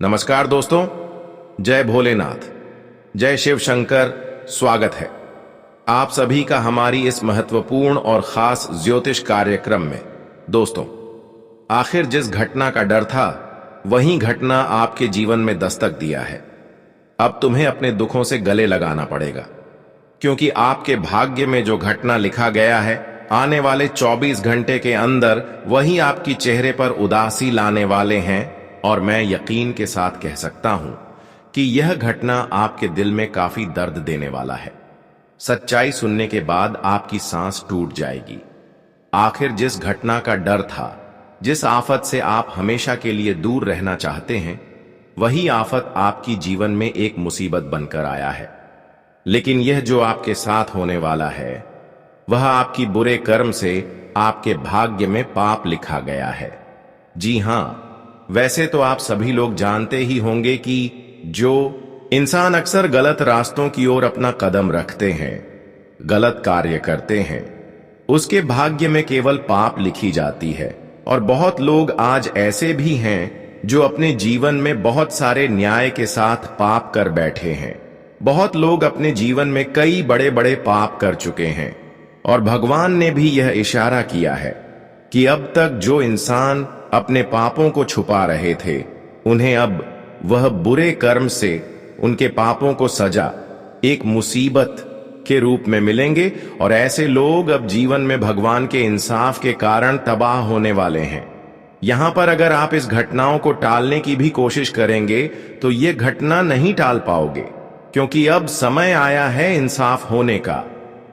नमस्कार दोस्तों, जय भोलेनाथ, जय शिव शंकर। स्वागत है आप सभी का हमारी इस महत्वपूर्ण और खास ज्योतिष कार्यक्रम में। दोस्तों, आखिर जिस घटना का डर था वही घटना आपके जीवन में दस्तक दिया है। अब तुम्हें अपने दुखों से गले लगाना पड़ेगा, क्योंकि आपके भाग्य में जो घटना लिखा गया है, आने वाले 24 घंटे के अंदर वही आपकी चेहरे पर उदासी लाने वाले हैं। और मैं यकीन के साथ कह सकता हूं कि यह घटना आपके दिल में काफी दर्द देने वाला है। सच्चाई सुनने के बाद आपकी सांस टूट जाएगी। आखिर जिस घटना का डर था, जिस आफत से आप हमेशा के लिए दूर रहना चाहते हैं, वही आफत आपकी जीवन में एक मुसीबत बनकर आया है। लेकिन यह जो आपके साथ होने वाला है, वह आपकी बुरे कर्म से आपके भाग्य में पाप लिखा गया है। जी हां, वैसे तो आप सभी लोग जानते ही होंगे कि जो इंसान अक्सर गलत रास्तों की ओर अपना कदम रखते हैं, गलत कार्य करते हैं, उसके भाग्य में केवल पाप लिखी जाती है। और बहुत लोग आज ऐसे भी हैं जो अपने जीवन में बहुत सारे न्याय के साथ पाप कर बैठे हैं। बहुत लोग अपने जीवन में कई बड़े बड़े पाप कर चुके हैं, और भगवान ने भी यह इशारा किया है कि अब तक जो इंसान अपने पापों को छुपा रहे थे, उन्हें अब वह बुरे कर्म से उनके पापों को सजा एक मुसीबत के रूप में मिलेंगे। और ऐसे लोग अब जीवन में भगवान के इंसाफ के कारण तबाह होने वाले हैं। यहां पर अगर आप इस घटनाओं को टालने की भी कोशिश करेंगे तो ये घटना नहीं टाल पाओगे, क्योंकि अब समय आया है इंसाफ होने का।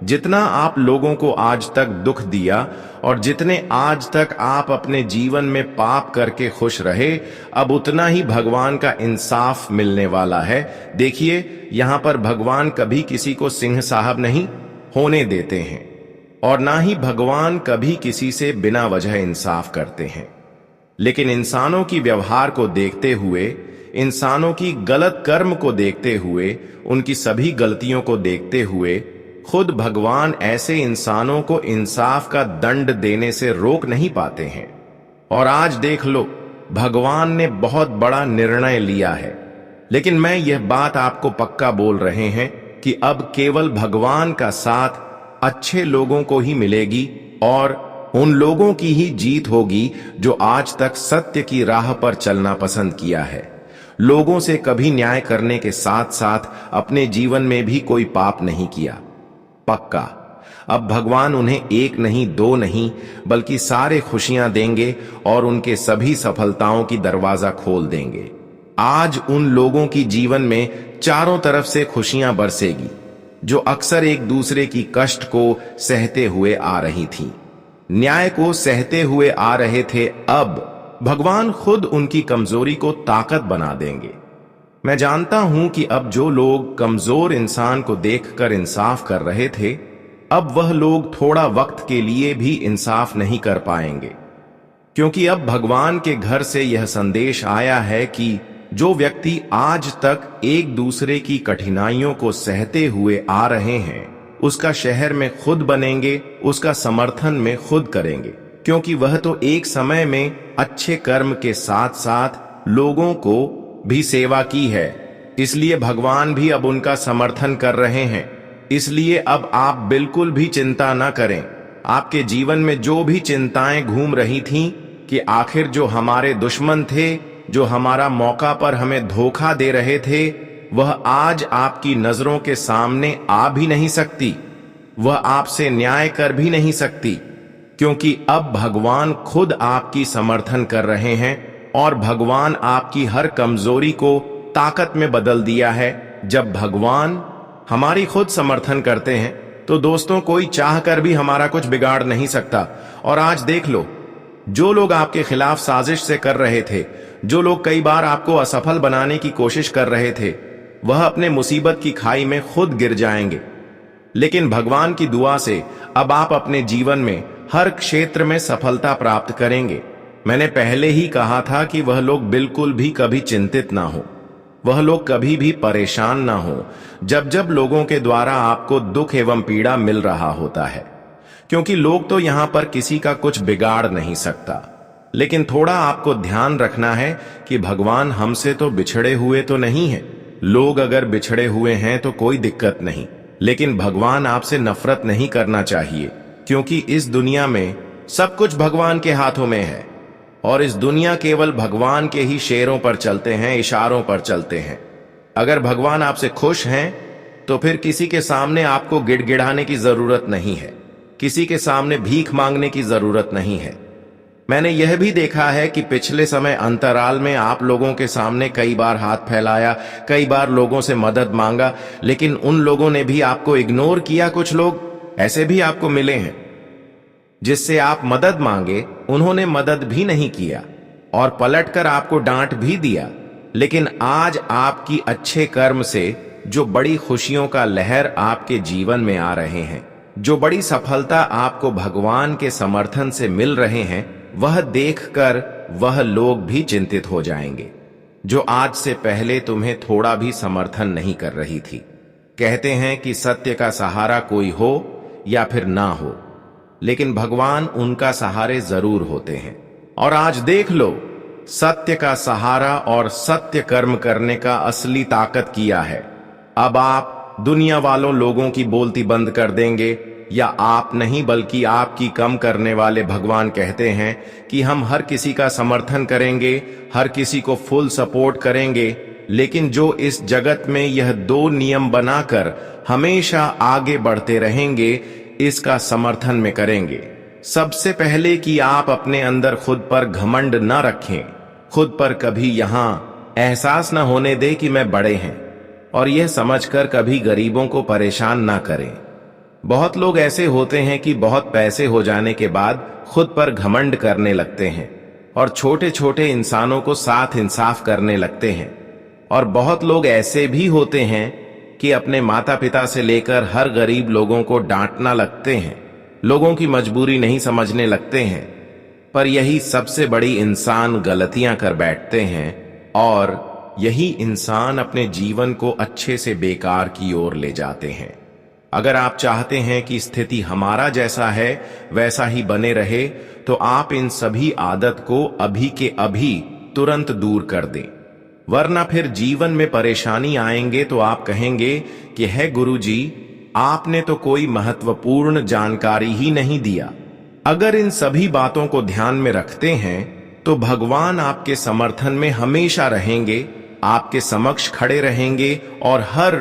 जितना आप लोगों को आज तक दुख दिया और जितने आज तक आप अपने जीवन में पाप करके खुश रहे, अब उतना ही भगवान का इंसाफ मिलने वाला है। देखिए, यहां पर भगवान कभी किसी को सिंह साहब नहीं होने देते हैं, और ना ही भगवान कभी किसी से बिना वजह इंसाफ करते हैं। लेकिन इंसानों की व्यवहार को देखते हुए, इंसानों की गलत कर्म को देखते हुए, उनकी सभी गलतियों को देखते हुए, खुद भगवान ऐसे इंसानों को इंसाफ का दंड देने से रोक नहीं पाते हैं। और आज देख लो, भगवान ने बहुत बड़ा निर्णय लिया है। लेकिन मैं यह बात आपको पक्का बोल रहे हैं कि अब केवल भगवान का साथ अच्छे लोगों को ही मिलेगी, और उन लोगों की ही जीत होगी जो आज तक सत्य की राह पर चलना पसंद किया है। लोगों से कभी न्याय करने के साथ साथ अपने जीवन में भी कोई पाप नहीं किया। पक्का अब भगवान उन्हें एक नहीं, दो नहीं, बल्कि सारे खुशियां देंगे और उनके सभी सफलताओं की दरवाजा खोल देंगे। आज उन लोगों की जीवन में चारों तरफ से खुशियां बरसेगी जो अक्सर एक दूसरे की कष्ट को सहते हुए आ रही थीं, न्याय को सहते हुए आ रहे थे। अब भगवान खुद उनकी कमजोरी को ताकत बना देंगे। मैं जानता हूं कि अब जो लोग कमजोर इंसान को देखकर इंसाफ कर रहे थे, अब वह लोग थोड़ा वक्त के लिए भी इंसाफ नहीं कर पाएंगे, क्योंकि अब भगवान के घर से यह संदेश आया है कि जो व्यक्ति आज तक एक दूसरे की कठिनाइयों को सहते हुए आ रहे हैं, उसका शहर में खुद बनेंगे, उसका समर्थन में खुद करेंगे, क्योंकि वह तो एक समय में अच्छे कर्म के साथ साथ लोगों को भी सेवा की है। इसलिए भगवान भी अब उनका समर्थन कर रहे हैं। इसलिए अब आप बिल्कुल भी चिंता न करें। आपके जीवन में जो भी चिंताएं घूम रही थीं कि आखिर जो हमारे दुश्मन थे, जो हमारा मौका पर हमें धोखा दे रहे थे, वह आज आपकी नजरों के सामने आ भी नहीं सकती, वह आपसे न्याय कर भी नहीं सकती, क्योंकि अब भगवान खुद आपकी समर्थन कर रहे हैं। और भगवान आपकी हर कमजोरी को ताकत में बदल दिया है। जब भगवान हमारी खुद समर्थन करते हैं तो दोस्तों, कोई चाहकर भी हमारा कुछ बिगाड़ नहीं सकता। और आज देख लो, जो लोग आपके खिलाफ साजिश से कर रहे थे, जो लोग कई बार आपको असफल बनाने की कोशिश कर रहे थे, वह अपने मुसीबत की खाई में खुद गिर जाएंगे। लेकिन भगवान की दुआ से अब आप अपने जीवन में हर क्षेत्र में सफलता प्राप्त करेंगे। मैंने पहले ही कहा था कि वह लोग बिल्कुल भी कभी चिंतित ना हो, वह लोग कभी भी परेशान ना हो जब जब लोगों के द्वारा आपको दुख एवं पीड़ा मिल रहा होता है, क्योंकि लोग तो यहां पर किसी का कुछ बिगाड़ नहीं सकता। लेकिन थोड़ा आपको ध्यान रखना है कि भगवान हमसे तो बिछड़े हुए तो नहीं है। लोग अगर बिछड़े हुए हैं तो कोई दिक्कत नहीं, लेकिन भगवान आपसे नफरत नहीं करना चाहिए, क्योंकि इस दुनिया में सब कुछ भगवान के हाथों में है और इस दुनिया केवल भगवान के ही शेरों पर चलते हैं, इशारों पर चलते हैं। अगर भगवान आपसे खुश हैं तो फिर किसी के सामने आपको गिड़गिड़ाने की जरूरत नहीं है, किसी के सामने भीख मांगने की जरूरत नहीं है। मैंने यह भी देखा है कि पिछले समय अंतराल में आप लोगों के सामने कई बार हाथ फैलाया, कई बार लोगों से मदद मांगा, लेकिन उन लोगों ने भी आपको इग्नोर किया। कुछ लोग ऐसे भी आपको मिले हैं जिससे आप मदद मांगे, उन्होंने मदद भी नहीं किया और पलटकर आपको डांट भी दिया। लेकिन आज आपकी अच्छे कर्म से जो बड़ी खुशियों का लहर आपके जीवन में आ रहे हैं, जो बड़ी सफलता आपको भगवान के समर्थन से मिल रहे हैं, वह देखकर वह लोग भी चिंतित हो जाएंगे जो आज से पहले तुम्हें थोड़ा भी समर्थन नहीं कर रही थी। कहते हैं कि सत्य का सहारा कोई हो या फिर ना हो, लेकिन भगवान उनका सहारे जरूर होते हैं। और आज देख लो, सत्य का सहारा और सत्य कर्म करने का असली ताकत किया है। अब आप दुनिया वालों लोगों की बोलती बंद कर देंगे, या आप नहीं बल्कि आपकी कम करने वाले भगवान कहते हैं कि हम हर किसी का समर्थन करेंगे, हर किसी को फुल सपोर्ट करेंगे, लेकिन जो इस जगत में यह दो नियम बनाकर हमेशा आगे बढ़ते रहेंगे, इसका समर्थन में करेंगे। सबसे पहले कि आप अपने अंदर खुद पर घमंड न रखें, खुद पर कभी यहां एहसास न होने दे कि मैं बड़े हैं, और यह समझकर कभी गरीबों को परेशान ना करें। बहुत लोग ऐसे होते हैं कि बहुत पैसे हो जाने के बाद खुद पर घमंड करने लगते हैं और छोटे छोटे इंसानों को साथ इंसाफ करने लगते हैं। और बहुत लोग ऐसे भी होते हैं कि अपने माता पिता से लेकर हर गरीब लोगों को डांटना लगते हैं, लोगों की मजबूरी नहीं समझने लगते हैं। पर यही सबसे बड़ी इंसान गलतियां कर बैठते हैं और यही इंसान अपने जीवन को अच्छे से बेकार की ओर ले जाते हैं। अगर आप चाहते हैं कि स्थिति हमारा जैसा है वैसा ही बने रहे, तो आप इन सभी आदत को अभी के अभी तुरंत दूर कर दें, वरना फिर जीवन में परेशानी आएंगे तो आप कहेंगे कि है गुरुजी, आपने तो कोई महत्वपूर्ण जानकारी ही नहीं दिया। अगर इन सभी बातों को ध्यान में रखते हैं तो भगवान आपके समर्थन में हमेशा रहेंगे, आपके समक्ष खड़े रहेंगे और हर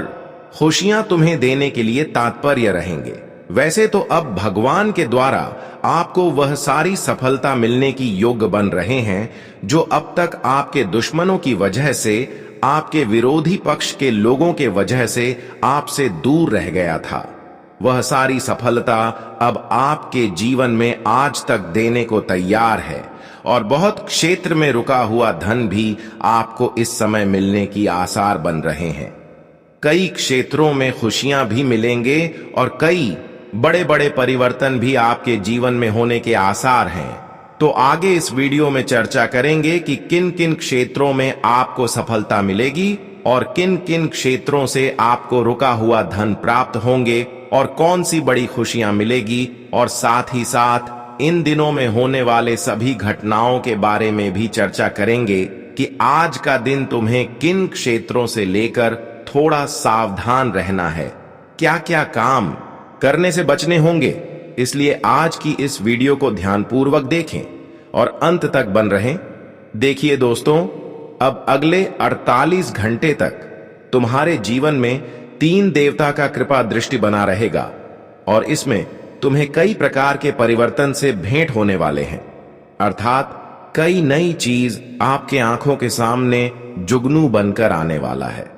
खुशियां तुम्हें देने के लिए तात्पर्य रहेंगे। वैसे तो अब भगवान के द्वारा आपको वह सारी सफलता मिलने की योग्य बन रहे हैं जो अब तक आपके दुश्मनों की वजह से, आपके विरोधी पक्ष के लोगों के वजह से आपसे दूर रह गया था। वह सारी सफलता अब आपके जीवन में आज तक देने को तैयार है और बहुत क्षेत्र में रुका हुआ धन भी आपको इस समय मिलने की आसार बन रहे हैं। कई क्षेत्रों में खुशियां भी मिलेंगे और कई बड़े बड़े परिवर्तन भी आपके जीवन में होने के आसार हैं। तो आगे इस वीडियो में चर्चा करेंगे कि किन किन क्षेत्रों में आपको सफलता मिलेगी और किन किन क्षेत्रों से आपको रुका हुआ धन प्राप्त होंगे और कौन सी बड़ी खुशियां मिलेगी, और साथ ही साथ इन दिनों में होने वाले सभी घटनाओं के बारे में भी चर्चा करेंगे कि आज का दिन तुम्हें किन क्षेत्रों से लेकर थोड़ा सावधान रहना है, क्या क्या काम करने से बचने होंगे। इसलिए आज की इस वीडियो को ध्यानपूर्वक देखें और अंत तक बन रहें। देखिए दोस्तों, अब अगले 48 घंटे तक तुम्हारे जीवन में 3 देवता का कृपा दृष्टि बना रहेगा और इसमें तुम्हें कई प्रकार के परिवर्तन से भेंट होने वाले हैं, अर्थात कई नई चीज आपके आंखों के सामने जुगनू बनकर आने वाला है।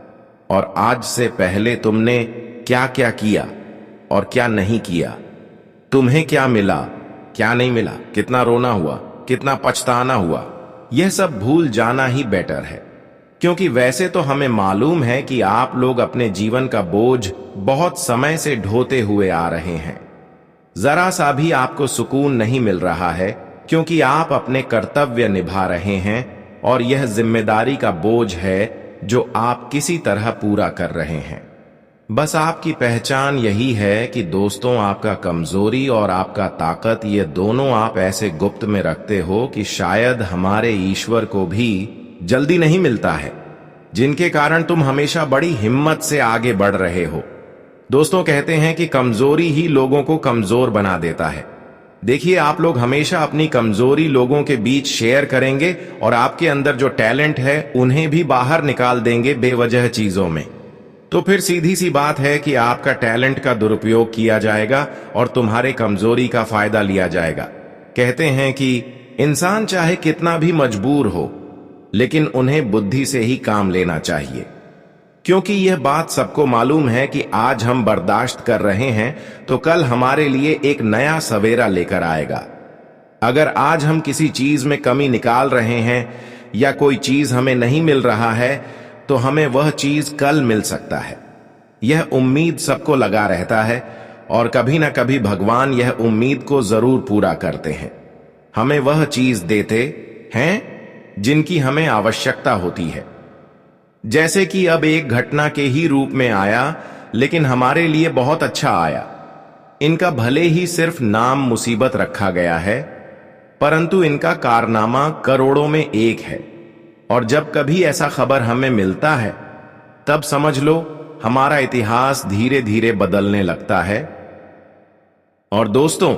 और आज से पहले तुमने क्या क्या किया और क्या नहीं किया, तुम्हें क्या मिला, क्या नहीं मिला, कितना रोना हुआ, कितना पछताना हुआ, यह सब भूल जाना ही बेटर है। क्योंकि वैसे तो हमें मालूम है कि आप लोग अपने जीवन का बोझ बहुत समय से ढोते हुए आ रहे हैं। जरा सा भी आपको सुकून नहीं मिल रहा है क्योंकि आप अपने कर्तव्य निभा रहे हैं और यह जिम्मेदारी का बोझ है जो आप किसी तरह पूरा कर रहे हैं। बस आपकी पहचान यही है कि दोस्तों, आपका कमजोरी और आपका ताकत, ये दोनों आप ऐसे गुप्त में रखते हो कि शायद हमारे ईश्वर को भी जल्दी नहीं मिलता है, जिनके कारण तुम हमेशा बड़ी हिम्मत से आगे बढ़ रहे हो। दोस्तों, कहते हैं कि कमजोरी ही लोगों को कमजोर बना देता है। देखिए, आप लोग हमेशा अपनी कमजोरी लोगों के बीच शेयर करेंगे और आपके अंदर जो टैलेंट है उन्हें भी बाहर निकाल देंगे बेवजह चीजों में। तो फिर सीधी सी बात है कि आपका टैलेंट का दुरुपयोग किया जाएगा और तुम्हारे कमजोरी का फायदा लिया जाएगा। कहते हैं कि इंसान चाहे कितना भी मजबूर हो, लेकिन उन्हें बुद्धि से ही काम लेना चाहिए, क्योंकि यह बात सबको मालूम है कि आज हम बर्दाश्त कर रहे हैं तो कल हमारे लिए एक नया सवेरा लेकर आएगा। अगर आज हम किसी चीज में कमी निकाल रहे हैं या कोई चीज हमें नहीं मिल रहा है, तो हमें वह चीज कल मिल सकता है। यह उम्मीद सबको लगा रहता है और कभी ना कभी भगवान यह उम्मीद को जरूर पूरा करते हैं। हमें वह चीज देते हैं जिनकी हमें आवश्यकता होती है। जैसे कि अब एक घटना के ही रूप में आया, लेकिन हमारे लिए बहुत अच्छा आया। इनका भले ही सिर्फ नाम मुसीबत रखा गया है, परंतु इनका कारनामा करोड़ों में एक है। और जब कभी ऐसा खबर हमें मिलता है, तब समझ लो हमारा इतिहास धीरे धीरे बदलने लगता है। और दोस्तों,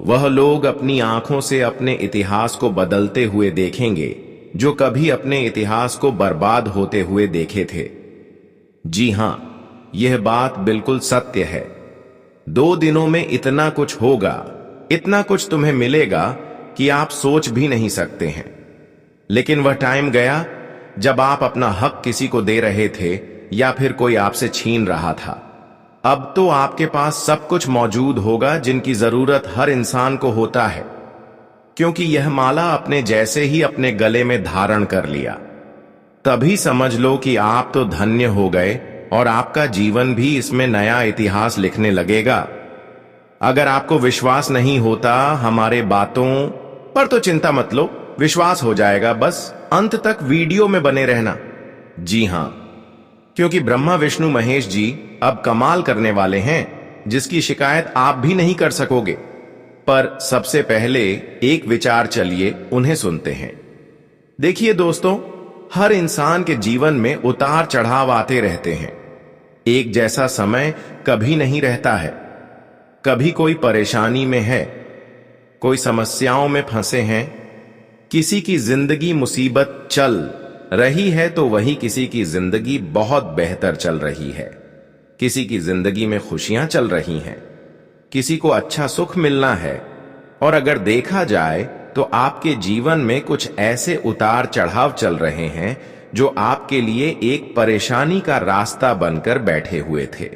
वह लोग अपनी आंखों से अपने इतिहास को बदलते हुए देखेंगे जो कभी अपने इतिहास को बर्बाद होते हुए देखे थे। जी हां, यह बात बिल्कुल सत्य है। 2 दिनों में इतना कुछ होगा, इतना कुछ तुम्हें मिलेगा कि आप सोच भी नहीं सकते हैं। लेकिन वह टाइम गया जब आप अपना हक किसी को दे रहे थे या फिर कोई आपसे छीन रहा था। अब तो आपके पास सब कुछ मौजूद होगा जिनकी जरूरत हर इंसान को होता है, क्योंकि यह माला अपने जैसे ही अपने गले में धारण कर लिया। तभी समझ लो कि आप तो धन्य हो गए और आपका जीवन भी इसमें नया इतिहास लिखने लगेगा। अगर आपको विश्वास नहीं होता हमारे बातों पर, तो चिंता मत लो, विश्वास हो जाएगा। बस अंत तक वीडियो में बने रहना। जी हां, क्योंकि ब्रह्मा विष्णु महेश जी अब कमाल करने वाले हैं जिसकी शिकायत आप भी नहीं कर सकोगे। पर सबसे पहले एक विचार, चलिए उन्हें सुनते हैं। देखिए दोस्तों, हर इंसान के जीवन में उतार चढ़ाव आते रहते हैं। एक जैसा समय कभी नहीं रहता है। कभी कोई परेशानी में है, कोई समस्याओं में फंसे हैं, किसी की जिंदगी मुसीबत चल रही है तो वही किसी की जिंदगी बहुत बेहतर चल रही है। किसी की जिंदगी में खुशियां चल रही हैं, किसी को अच्छा सुख मिलना है। और अगर देखा जाए तो आपके जीवन में कुछ ऐसे उतार चढ़ाव चल रहे हैं जो आपके लिए एक परेशानी का रास्ता बनकर बैठे हुए थे।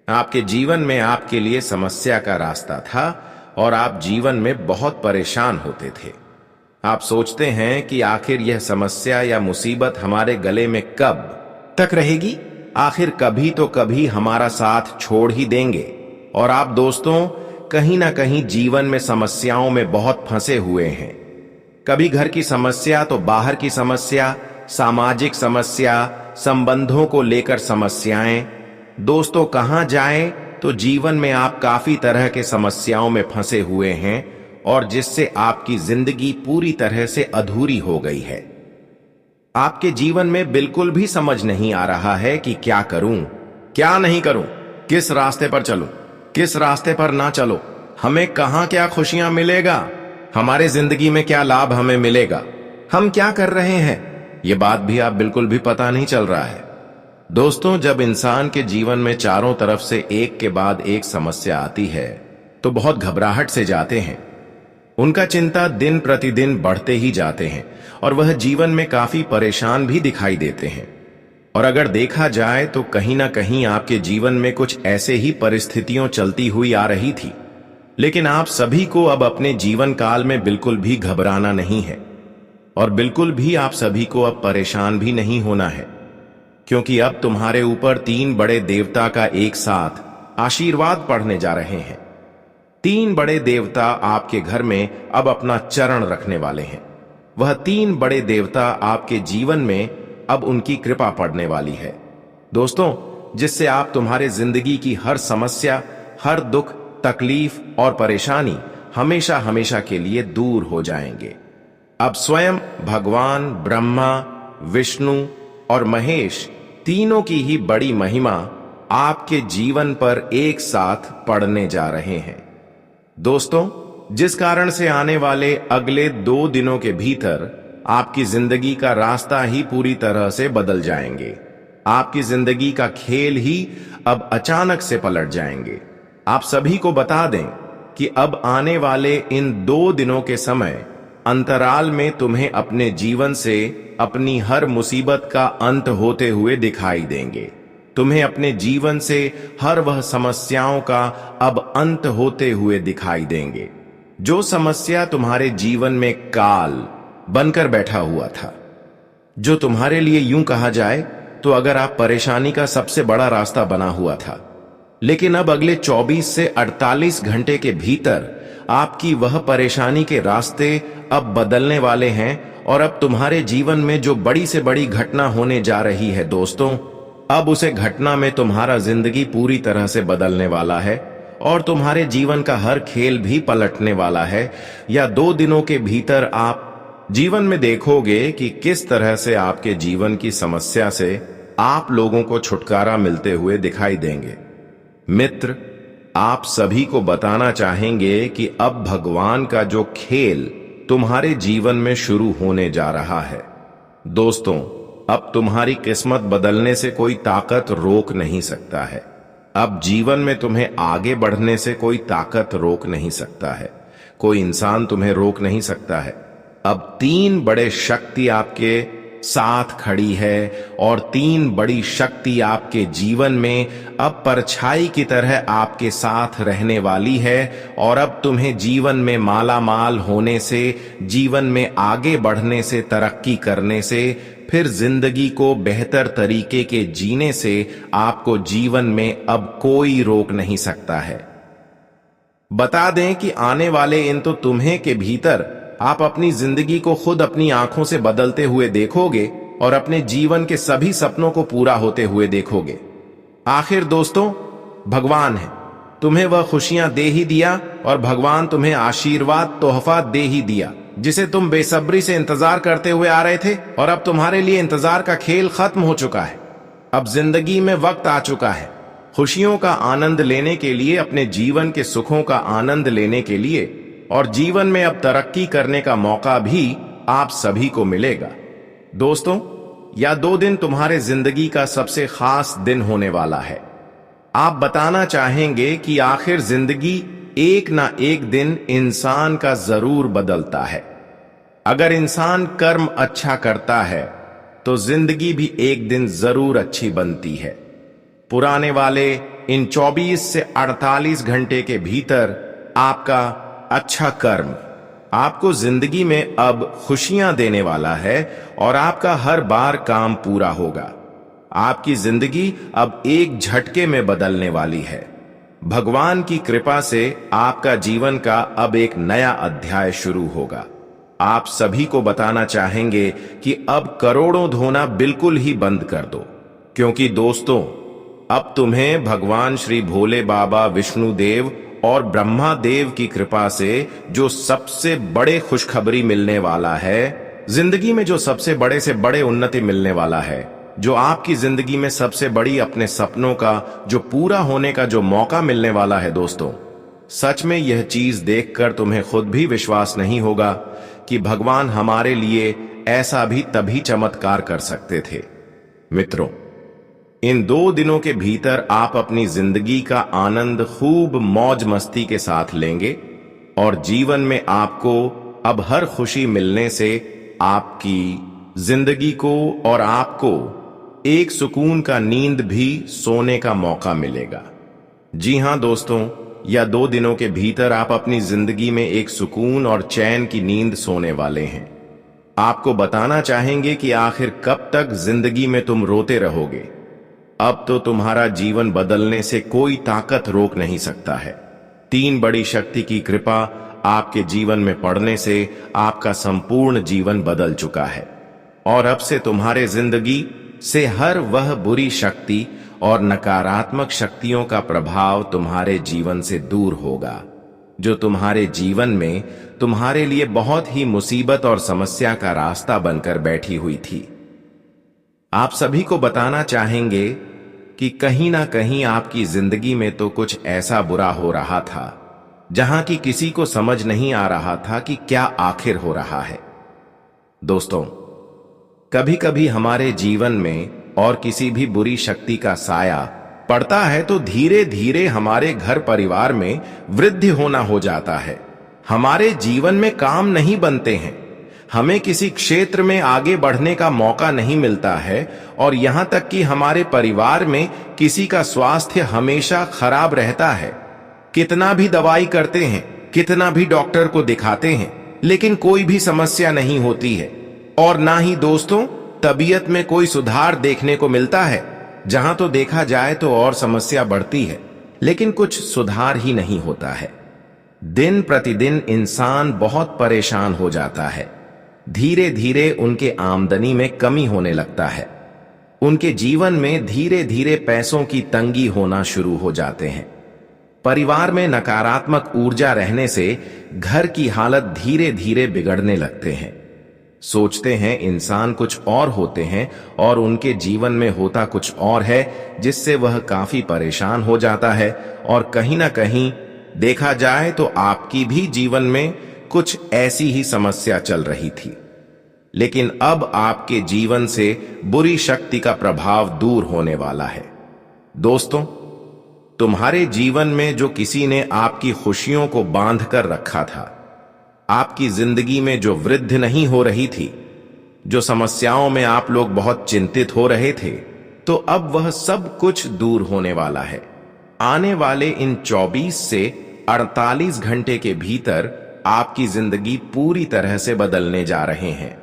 आपके जीवन में आपके लिए समस्या का रास्ता था और आप जीवन में बहुत परेशान होते थे। आप सोचते हैं कि आखिर यह समस्या या मुसीबत हमारे गले में कब तक रहेगी, आखिर कभी तो कभी हमारा साथ छोड़ ही देंगे। और आप दोस्तों, कहीं ना कहीं जीवन में समस्याओं में बहुत फंसे हुए हैं। कभी घर की समस्या तो बाहर की समस्या, सामाजिक समस्या, संबंधों को लेकर समस्याएं। दोस्तों, कहां जाएं तो जीवन में आप काफी तरह के समस्याओं में फंसे हुए हैं और जिससे आपकी जिंदगी पूरी तरह से अधूरी हो गई है। आपके जीवन में बिल्कुल भी समझ नहीं आ रहा है कि क्या करूं, क्या नहीं करूं, किस रास्ते पर चलूं, किस रास्ते पर ना चलो, हमें कहां क्या खुशियां मिलेगा, हमारे जिंदगी में क्या लाभ हमें मिलेगा, हम क्या कर रहे हैं, ये बात भी आप बिल्कुल भी पता नहीं चल रहा है। दोस्तों, जब इंसान के जीवन में चारों तरफ से एक के बाद एक समस्या आती है तो बहुत घबराहट से जाते हैं। उनका चिंता दिन प्रतिदिन बढ़ते ही जाते हैं और वह जीवन में काफी परेशान भी दिखाई देते हैं। और अगर देखा जाए तो कहीं ना कहीं आपके जीवन में कुछ ऐसे ही परिस्थितियां चलती हुई आ रही थी। लेकिन आप सभी को अब अपने जीवन काल में बिल्कुल भी घबराना नहीं है और बिल्कुल भी आप सभी को अब परेशान भी नहीं होना है, क्योंकि अब तुम्हारे ऊपर 3 बड़े देवता का एक साथ आशीर्वाद पड़ने जा रहे हैं। 3 बड़े देवता आपके घर में अब अपना चरण रखने वाले हैं। वह 3 बड़े देवता आपके जीवन में अब उनकी कृपा पड़ने वाली है। दोस्तों, जिससे आप तुम्हारे जिंदगी की हर समस्या, हर दुख, तकलीफ और परेशानी हमेशा हमेशा के लिए दूर हो जाएंगे। अब स्वयं भगवान ब्रह्मा, विष्णु और महेश तीनों की ही बड़ी महिमा आपके जीवन पर एक साथ पड़ने जा रहे हैं। दोस्तों, जिस कारण से आने वाले अगले 2 दिनों के भीतर आपकी जिंदगी का रास्ता ही पूरी तरह से बदल जाएंगे। आपकी जिंदगी का खेल ही अब अचानक से पलट जाएंगे। आप सभी को बता दें कि अब आने वाले इन 2 दिनों के समय अंतराल में तुम्हें अपने जीवन से अपनी हर मुसीबत का अंत होते हुए दिखाई देंगे। तुम्हें अपने जीवन से हर वह समस्याओं का अब अंत होते हुए दिखाई देंगे, जो समस्या तुम्हारे जीवन में काल बनकर बैठा हुआ था, जो तुम्हारे लिए यूं कहा जाए तो अगर आप परेशानी का सबसे बड़ा रास्ता बना हुआ था। लेकिन अब अगले 24 से 48 घंटे के भीतर आपकी वह परेशानी के रास्ते अब बदलने वाले हैं और अब तुम्हारे जीवन में जो बड़ी से बड़ी घटना होने जा रही है दोस्तों, अब उसे घटना में तुम्हारा जिंदगी पूरी तरह से बदलने वाला है और तुम्हारे जीवन का हर खेल भी पलटने वाला है। या 2 दिनों के भीतर आप जीवन में देखोगे कि किस तरह से आपके जीवन की समस्या से आप लोगों को छुटकारा मिलते हुए दिखाई देंगे। मित्र, आप सभी को बताना चाहेंगे कि अब भगवान का जो खेल तुम्हारे जीवन में शुरू होने जा रहा है। दोस्तों, अब तुम्हारी किस्मत बदलने से कोई ताकत रोक नहीं सकता है। अब जीवन में तुम्हें आगे बढ़ने से कोई ताकत रोक नहीं सकता है। कोई इंसान तुम्हें रोक नहीं सकता है। अब 3 बड़े शक्ति आपके साथ खड़ी है और 3 बड़ी शक्ति आपके जीवन में अब परछाई की तरह आपके साथ रहने वाली है और अब तुम्हें जीवन में माला माल होने से, जीवन में आगे बढ़ने से, तरक्की करने से, फिर जिंदगी को बेहतर तरीके के जीने से आपको जीवन में अब कोई रोक नहीं सकता है। बता दें कि आने वाले इन तो तुम्हें के भीतर आप अपनी जिंदगी को खुद अपनी आंखों से बदलते हुए देखोगे और अपने जीवन के सभी सपनों को पूरा होते हुए देखोगे। आखिर दोस्तों, भगवान है, तुम्हें वह खुशियां दे ही दिया और भगवान तुम्हें आशीर्वाद तोहफा दे ही दिया जिसे तुम बेसब्री से इंतजार करते हुए आ रहे थे। और अब तुम्हारे लिए इंतजार का खेल खत्म हो चुका है। अब जिंदगी में वक्त आ चुका है खुशियों का आनंद लेने के लिए, अपने जीवन के सुखों का आनंद लेने के लिए, और जीवन में अब तरक्की करने का मौका भी आप सभी को मिलेगा। दोस्तों, यह 2 दिन तुम्हारे जिंदगी का सबसे खास दिन होने वाला है। आप बताना चाहेंगे कि आखिर जिंदगी एक ना एक दिन इंसान का जरूर बदलता है। अगर इंसान कर्म अच्छा करता है तो जिंदगी भी एक दिन जरूर अच्छी बनती है। पुराने वाले इन 24 से 48 घंटे के भीतर आपका अच्छा कर्म आपको जिंदगी में अब खुशियां देने वाला है और आपका हर बार काम पूरा होगा। आपकी जिंदगी अब एक झटके में बदलने वाली है। भगवान की कृपा से आपका जीवन का अब एक नया अध्याय शुरू होगा। आप सभी को बताना चाहेंगे कि अब करोड़ों धोना बिल्कुल ही बंद कर दो, क्योंकि दोस्तों, अब तुम्हें भगवान श्री भोले बाबा, विष्णु देव और ब्रह्मा देव की कृपा से जो सबसे बड़े खुशखबरी मिलने वाला है, जिंदगी में जो सबसे बड़े से बड़े उन्नति मिलने वाला है, जो आपकी जिंदगी में सबसे बड़ी अपने सपनों का जो पूरा होने का जो मौका मिलने वाला है। दोस्तों, सच में यह चीज देखकर तुम्हें खुद भी विश्वास नहीं होगा कि भगवान हमारे लिए ऐसा भी तभी चमत्कार कर सकते थे। मित्रों, इन 2 दिनों के भीतर आप अपनी जिंदगी का आनंद खूब मौज मस्ती के साथ लेंगे और जीवन में आपको अब हर खुशी मिलने से आपकी जिंदगी को और आपको एक सुकून का नींद भी सोने का मौका मिलेगा। जी हां दोस्तों, या 2 दिनों के भीतर आप अपनी जिंदगी में एक सुकून और चैन की नींद सोने वाले हैं। आपको बताना चाहेंगे कि आखिर कब तक जिंदगी में तुम रोते रहोगे। अब तो तुम्हारा जीवन बदलने से कोई ताकत रोक नहीं सकता है। 3 बड़ी शक्ति की कृपा आपके जीवन में पड़ने से आपका संपूर्ण जीवन बदल चुका है और अब से तुम्हारे जिंदगी से हर वह बुरी शक्ति और नकारात्मक शक्तियों का प्रभाव तुम्हारे जीवन से दूर होगा, जो तुम्हारे जीवन में तुम्हारे लिए बहुत ही मुसीबत और समस्या का रास्ता बनकर बैठी हुई थी। आप सभी को बताना चाहेंगे कि कहीं ना कहीं आपकी जिंदगी में तो कुछ ऐसा बुरा हो रहा था जहां की किसी को समझ नहीं आ रहा था कि क्या आखिर हो रहा है। दोस्तों, कभी कभी हमारे जीवन में और किसी भी बुरी शक्ति का साया पड़ता है तो धीरे धीरे हमारे घर परिवार में वृद्धि होना हो जाता है। हमारे जीवन में काम नहीं बनते हैं, हमें किसी क्षेत्र में आगे बढ़ने का मौका नहीं मिलता है और यहां तक कि हमारे परिवार में किसी का स्वास्थ्य हमेशा खराब रहता है। कितना भी दवाई करते हैं, कितना भी डॉक्टर को दिखाते हैं, लेकिन कोई भी समस्या नहीं होती है। और ना ही दोस्तों, तबीयत में कोई सुधार देखने को मिलता है। जहां तो देखा जाए तो और समस्या बढ़ती है, लेकिन कुछ सुधार ही नहीं होता है। दिन प्रतिदिन इंसान बहुत परेशान हो जाता है। धीरे धीरे उनके आमदनी में कमी होने लगता है। उनके जीवन में धीरे धीरे पैसों की तंगी होना शुरू हो जाते हैं। परिवार में नकारात्मक ऊर्जा रहने से घर की हालत धीरे धीरे बिगड़ने लगते हैं। सोचते हैं इंसान कुछ और होते हैं और उनके जीवन में होता कुछ और है, जिससे वह काफी परेशान हो जाता है। और कहीं ना कहीं देखा जाए तो आपकी भी जीवन में कुछ ऐसी ही समस्या चल रही थी, लेकिन अब आपके जीवन से बुरी शक्ति का प्रभाव दूर होने वाला है। दोस्तों, तुम्हारे जीवन में जो किसी ने आपकी खुशियों को बांध कर रखा था, आपकी जिंदगी में जो वृद्धि नहीं हो रही थी, जो समस्याओं में आप लोग बहुत चिंतित हो रहे थे, तो अब वह सब कुछ दूर होने वाला है। आने वाले इन 24 से 48 घंटे के भीतर आपकी जिंदगी पूरी तरह से बदलने जा रहे हैं।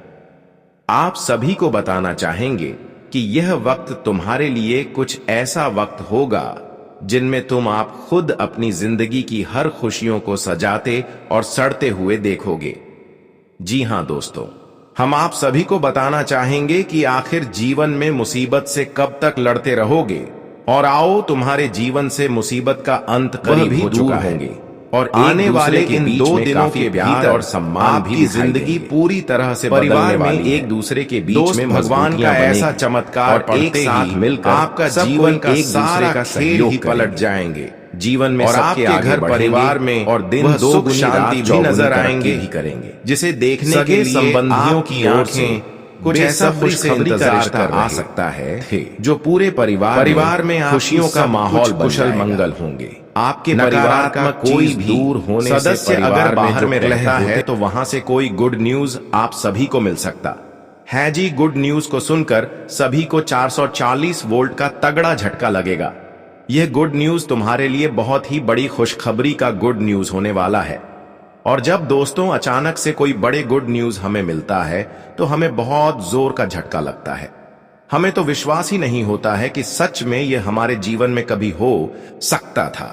आप सभी को बताना चाहेंगे कि यह वक्त तुम्हारे लिए कुछ ऐसा वक्त होगा जिनमें तुम आप खुद अपनी जिंदगी की हर खुशियों को सजाते और सड़ते हुए देखोगे। जी हां दोस्तों, हम आप सभी को बताना चाहेंगे कि आखिर जीवन में मुसीबत से कब तक लड़ते रहोगे। और आओ, तुम्हारे जीवन से मुसीबत का अंत करीब हो चुका है और आने वाले इन 2 दिनों के भीतर और सम्मान भी जिंदगी पूरी तरह से परिवार में एक दूसरे के बीच में भगवान का ऐसा चमत्कार और एक साथ मिलकर आपका जीवन का सारा का खेल ही पलट जाएंगे। जीवन में और आपके घर परिवार में और दिन सुख शांति भी नजर आएंगे ही करेंगे, जिसे देखने के लिए संबंधियों की आंखें कुछ ऐसा खुशखबरी का रिश्ता आ सकता है जो पूरे परिवार में खुशियों का माहौल कुशल मंगल होंगे। आपके परिवार का कोई भी दूर होने सदस्य अगर बाहर में रहता है तो वहां से कोई गुड न्यूज आप सभी को मिल सकता है। जी, गुड न्यूज को सुनकर सभी को 440 वोल्ट का तगड़ा झटका लगेगा। यह गुड न्यूज तुम्हारे लिए बहुत ही बड़ी खुशखबरी का गुड न्यूज होने वाला है। और जब दोस्तों अचानक से कोई बड़े गुड न्यूज हमें मिलता है तो हमें बहुत जोर का झटका लगता है। हमें तो विश्वास ही नहीं होता है कि सच में यह हमारे जीवन में कभी हो सकता था।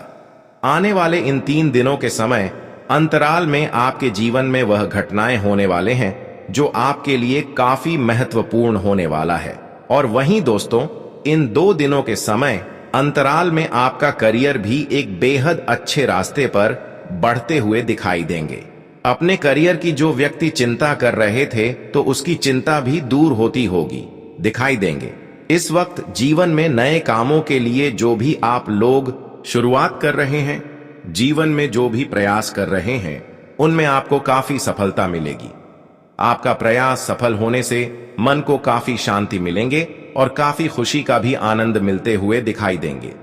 आने वाले इन 3 दिनों के समय अंतराल में आपके जीवन में वह घटनाएं होने वाले हैं जो आपके लिए काफी महत्वपूर्ण होने वाला है। और वहीं दोस्तों, इन 2 दिनों के समय अंतराल में आपका करियर भी एक बेहद अच्छे रास्ते पर बढ़ते हुए दिखाई देंगे। अपने करियर की जो व्यक्ति चिंता कर रहे थे तो उसकी चिंता भी दूर होती होगी दिखाई देंगे। इस वक्त जीवन में नए कामों के लिए जो भी आप लोग शुरुआत कर रहे हैं, जीवन में जो भी प्रयास कर रहे हैं, उनमें आपको काफी सफलता मिलेगी। आपका प्रयास सफल होने से मन को काफी शांति मिलेंगे और काफी खुशी का भी आनंद मिलते हुए दिखाई देंगे।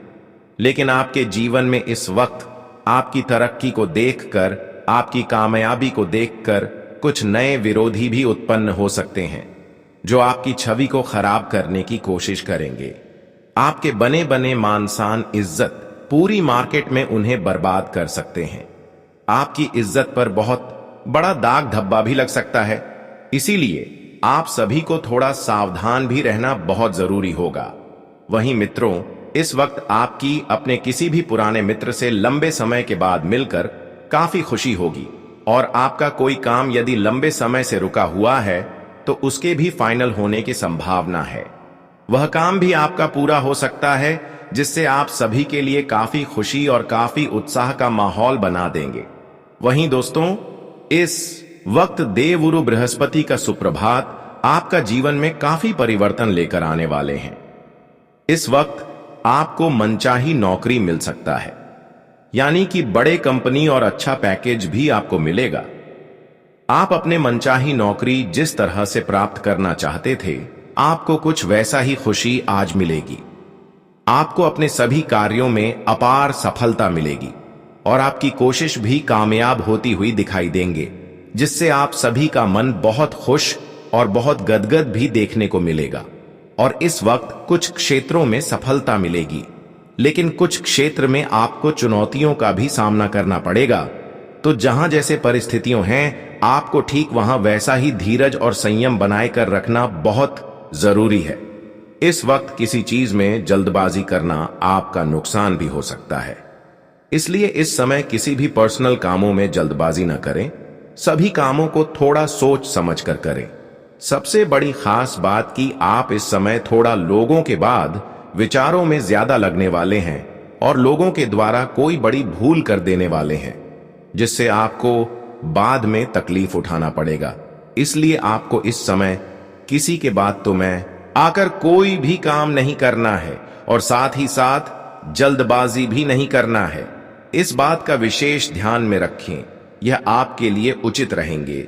लेकिन आपके जीवन में इस वक्त आपकी तरक्की को देखकर, आपकी कामयाबी को देखकर कुछ नए विरोधी भी उत्पन्न हो सकते हैं जो आपकी छवि को खराब करने की कोशिश करेंगे। आपके बने बने मान शान इज्जत पूरी मार्केट में उन्हें बर्बाद कर सकते हैं। आपकी इज्जत पर बहुत बड़ा दाग धब्बा भी लग सकता है। इसीलिए आप सभी को थोड़ा सावधान भी रहना बहुत जरूरी होगा। वहीं मित्रों, इस वक्त आपकी अपने किसी भी पुराने मित्र से लंबे समय के बाद मिलकर काफी खुशी होगी और आपका कोई काम यदि लंबे समय से रुका हुआ है तो उसके भी फाइनल होने की संभावना है। वह काम भी आपका पूरा हो सकता है जिससे आप सभी के लिए काफी खुशी और काफी उत्साह का माहौल बना देंगे। वहीं दोस्तों, इस वक्त देवगुरु बृहस्पति का सुप्रभात आपका जीवन में काफी परिवर्तन लेकर आने वाले हैं। इस वक्त आपको मनचाही नौकरी मिल सकता है, यानी कि बड़े कंपनी और अच्छा पैकेज भी आपको मिलेगा। आप अपने मनचाही नौकरी जिस तरह से प्राप्त करना चाहते थे, आपको कुछ वैसा ही खुशी आज मिलेगी। आपको अपने सभी कार्यों में अपार सफलता मिलेगी और आपकी कोशिश भी कामयाब होती हुई दिखाई देंगे, जिससे आप सभी का मन बहुत खुश और बहुत गदगद भी देखने को मिलेगा। और इस वक्त कुछ क्षेत्रों में सफलता मिलेगी, लेकिन कुछ क्षेत्र में आपको चुनौतियों का भी सामना करना पड़ेगा। तो जहां जैसे परिस्थितियां हैं, आपको ठीक वहां वैसा ही धीरज और संयम बनाए कर रखना बहुत जरूरी है। इस वक्त किसी चीज में जल्दबाजी करना आपका नुकसान भी हो सकता है, इसलिए इस समय किसी भी पर्सनल कामों में जल्दबाजी न करें। सभी कामों को थोड़ा सोच समझ कर करें। सबसे बड़ी खास बात कि आप इस समय थोड़ा लोगों के बाद विचारों में ज्यादा लगने वाले हैं और लोगों के द्वारा कोई बड़ी भूल कर देने वाले हैं, जिससे आपको बाद में तकलीफ उठाना पड़ेगा। इसलिए आपको इस समय किसी के बातों में आकर कोई भी काम नहीं करना है और साथ ही साथ जल्दबाजी भी नहीं करना है। इस बात का विशेष ध्यान में रखें, यह आपके लिए उचित रहेंगे।